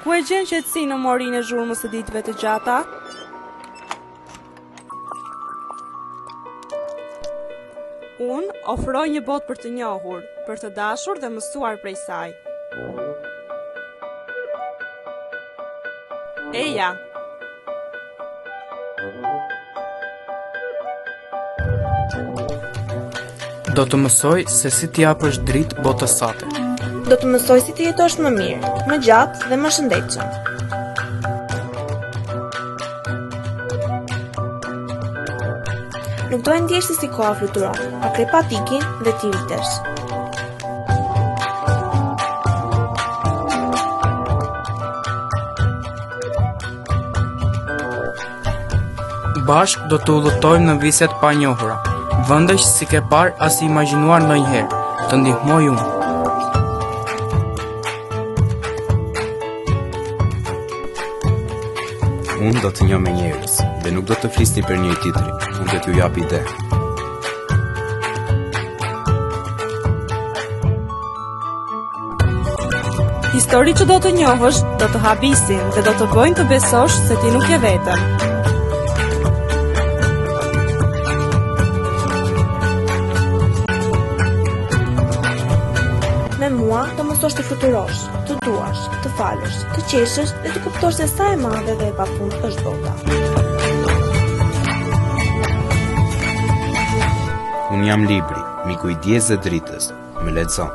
Ku e gjen qetësi në morinë e zhurmës së ditëve të gjata? Unë ofroj një botë për të njohur, për të dashur dhe mësuar prej saj. Eja. Do të mësoj se si t'i japësh dritë botës sate. Do të mësoj si të jetosh më mirë, më gjatë dhe më shëndetshëm. Nuk do e ndjesh se si koha fluturon, pa krepat ikin dhe ti rritesh. Bashk do të udhëtojmë në viset pa njohura, vendesh si ke parë as i imagjinuar ndonjëherë, të ndihmoj unë. Unë do të njoh me njerëz dhe nuk do të flisni për njëri tjetrin, unë do t'ju jap ide. Histori që do të njohësh, do të habisin dhe do të bëjnë të besosh se ti nuk je vetëm. Me mua do mësosh të fluturosh, të duash, të falësh, të qeshësh dhe të kuptosh se sa e madhe dhe e pafund është bota. Unë jam libri, miku i dijes dhe dritës, më lexo.